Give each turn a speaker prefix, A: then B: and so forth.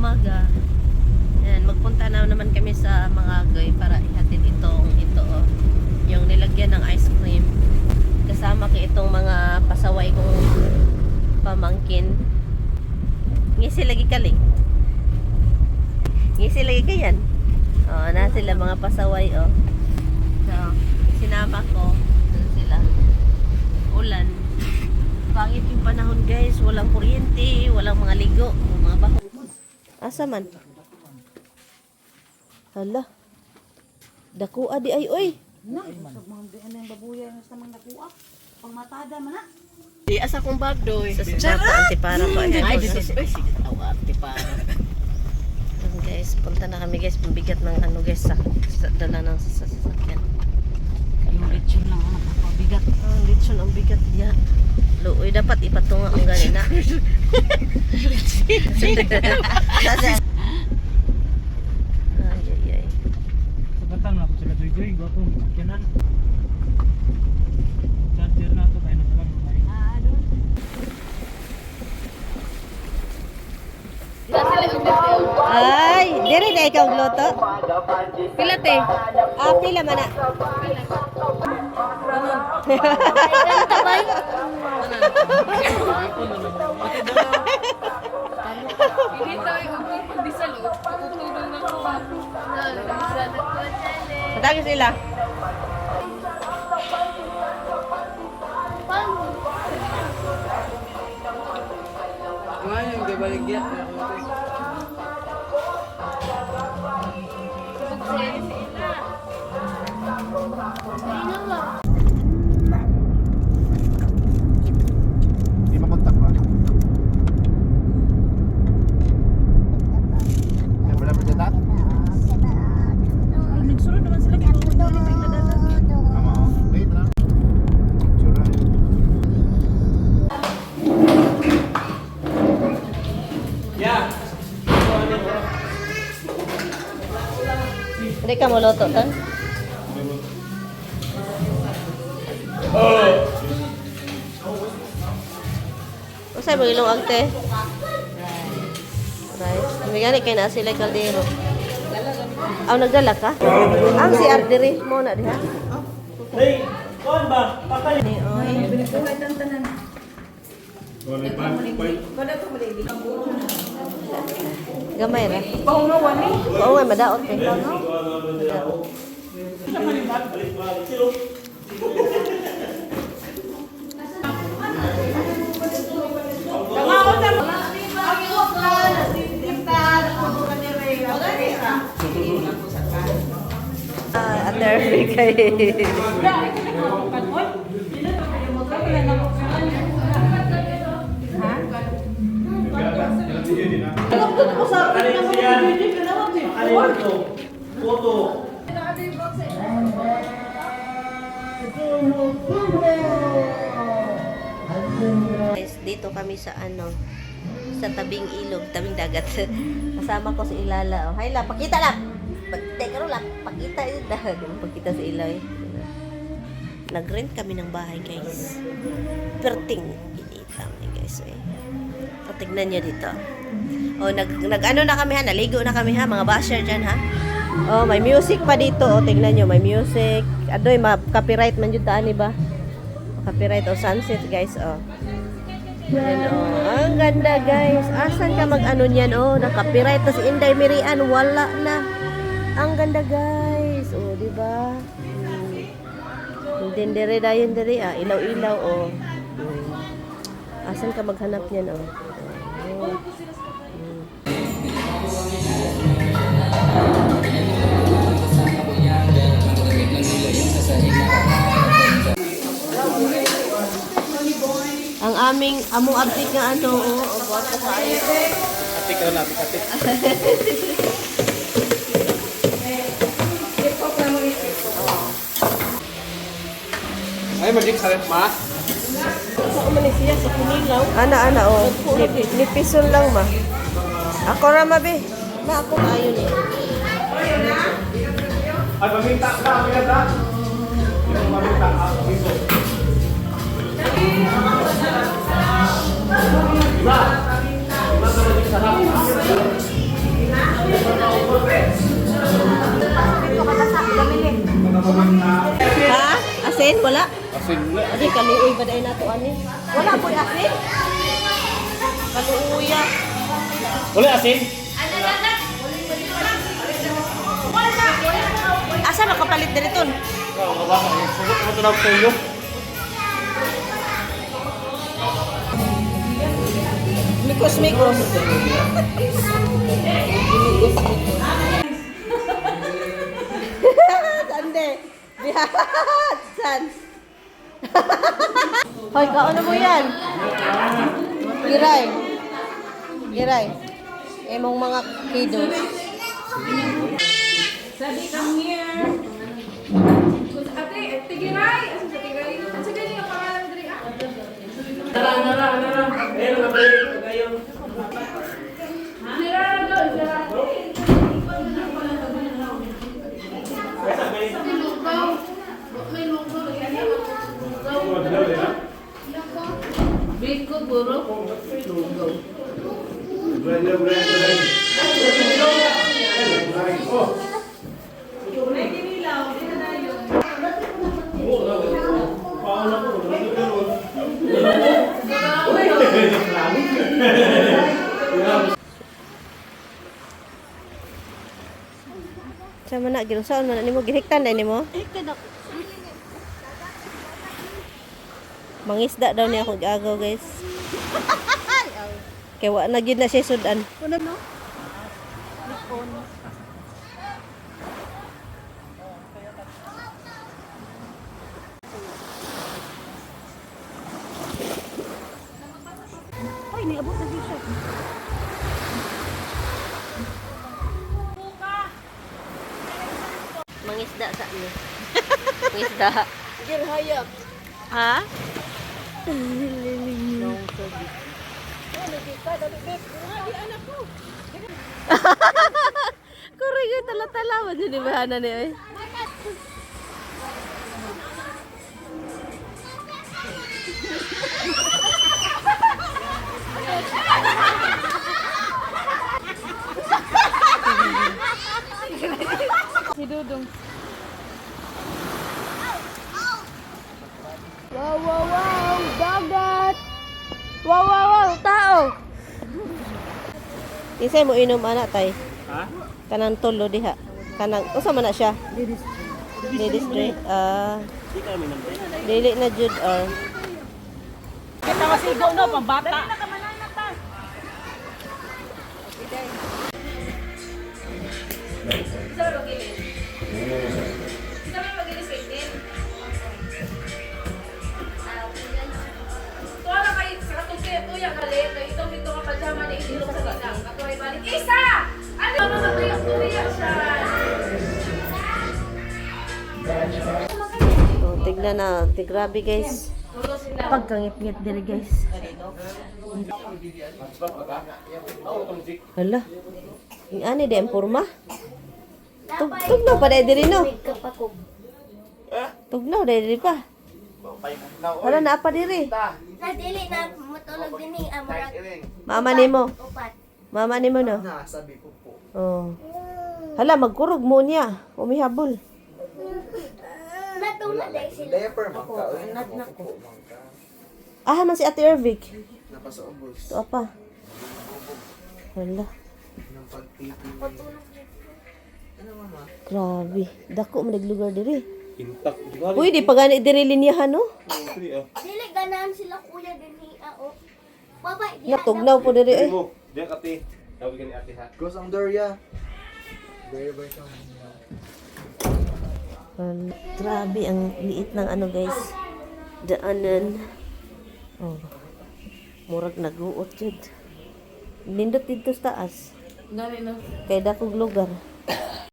A: umaga. Ayan, magpunta na naman kami sa Mangagoy para ihatid ito oh, yung nilagyan ng ice cream. Kasama ko itong mga pasaway kong pamangkin. Ngisi lagi kali. Ngisi lagi kayan. Oh, na sila mga pasaway oh. So, sinama ko. Doon sila. Ulan. Pangit yung panahon guys. Walang kuryente, walang mga ligo, mga baho. Asa man? Hala. Dakua di ay oy.
B: Na, sa mga ano yung babuya sa mga nakuha. Pangmatada man na.
C: Di asa kong bagdoy.
A: Sa antipara pa.
C: Ay, this is sige taw antipara.
A: Guys, punta na kami guys. Pambigat ng ano guys sa dala ng sasakyan.
B: Yung lechon lang ang nakapabigat.
A: Lechon ang bigat niya. Luoy dapat ipatunga ang ganina. Ay.
D: Sabatan na ako sila doy-doy, gwapo ang sakyanan. Charger na ito, kaya nasalang lumay.
A: Ay, dire na ikaw gluto.
C: Pila te?
A: Pila man na. Patagi sila.
C: Ngayon, di baligyan.
E: Hindi makontak ba? Saya pernah bercetak?
B: Nagsunod naman sila kung hindi na nagdadala.
E: Ama, wait lang. Curang.
A: Hindi ka mo luto tan? Usay mo ilong agte? Rice. Migani kay na sila kaldero. Aw nagdala ka? Ang si Ardiri mo na diha.
D: Hey, kuan ba? Pakal.
A: Ni oy.
B: Pinagbuhay ng tanan.
A: Gamay ra.
B: Paungawan ni.
A: Oo nga madaot eh. Ater kay.
D: Foto.
A: Guys, dito kami sa ano, sa tabing ilog, tabing dagat. Kasama ko si Ilala. Oh, hi la, pakita lang. Teka ro lang, pakita yun dahil. Pakita si Ilay. Nag-rent kami ng bahay, guys. Perting initang guys eh. So, tignan nyo dito. Oh, nag-ano na kami ha, naligo na kami ha, mga basher dyan ha. Oh, may music pa dito. Oh, tignan nyo, may music. Adoy, copyright man yun taan, ba? Copyright o sunset, guys. Oh. Yan, oh. Ang ganda, guys. Asan ka mag-ano niyan? Oh, na-copyright. Tapos Inday Mirian, wala na. Ang ganda, guys. Oh, di ba? Hindi dere dayon dere ah. Ilaw-ilaw, oh. Asan ka maghanap niyan, oh. Oh. Ang among update nga ano, gwapo kayo.
D: Atik ka na, atik. Ay, magic sa ma.
A: Sa Malaysia, sa Kunilaw. Ana, oh. Nipisol lang, ma. Ako rama, be. Ma, ako kayo ni.
D: Ay, paminta ka, paminta. Yung paminta ka, piso. Diba? Diba sa magic sarap?
A: Asin? Wala?
D: Asin na.
A: Adi, kaluoy ba dahil nato ani? Wala po asin? Kaluoy.
D: Wala asin?
A: Asa makapalit dito?
D: Oo, mabasa. Sugot mo ito na tuyo.
A: Mikos. Sande. Bihat. San? Hoy, kaon mo yan. Giray. Emong mga kido.
B: Sabi, come here. Ate, tigiray. Asa sa tigiray? Asa ganyan ang pangalan diri ah?
D: Nara. Ayun, nabalik. Ayun.
B: Bingkod buro.
A: Sama na, ginusaon mo na nimo, ginhiktan na nimo? Mangisda daw niya akong agaw, guys. Kaya wa na gyud na siya sudan.
B: Ay, niabot na siya.
A: Mangisda sa niya. Mangisda.
B: Girhayap.
A: Ha? Kurang yung tala-tala mo dyan, di ba, Hana niya eh?
B: Si Dudong.
A: Wow! Dagat! Wow! Tao! Isay mo inom anak tay.
D: Ha?
A: Kanang tulo diha. Kanang usa man na siya. Ladies drink.
D: Di kami naman.
A: Dili na jud or.
B: Kita kasi go no, pambata.
A: Oh, tignan na. Grabe guys. Pagkangit-ngit diri guys. Hala. Yung ani di empurma. Tugnaw pa diri no. Tugnaw diri pa. Wala na apa diri.
F: Nadili na matulog din ni Amurag
A: Mama nimo.
F: upat.
A: Mama nimo no. Oh. Hala magkurog mo niya. Umihabol.
F: Natulog dahil sila.
A: Ah, man si Ate Ervic. Ito apa? Hala. Grabe. Dako man naglugar diri.
D: Intak.
A: Uy, di pa gani diri linyahan no.
F: Dili ganahan sila kuya din ni Ao. Baba, di
A: Natugnaw po diri eh.
D: Diyan kati. Tawag ka ni ate ha.
E: Goes ang Doria.
A: Grabe ang liit ng ano guys. Daanan. Oh. Murag naguot jud. Nindot dito sa taas.
B: Gani no.
A: Kay dakog lugar.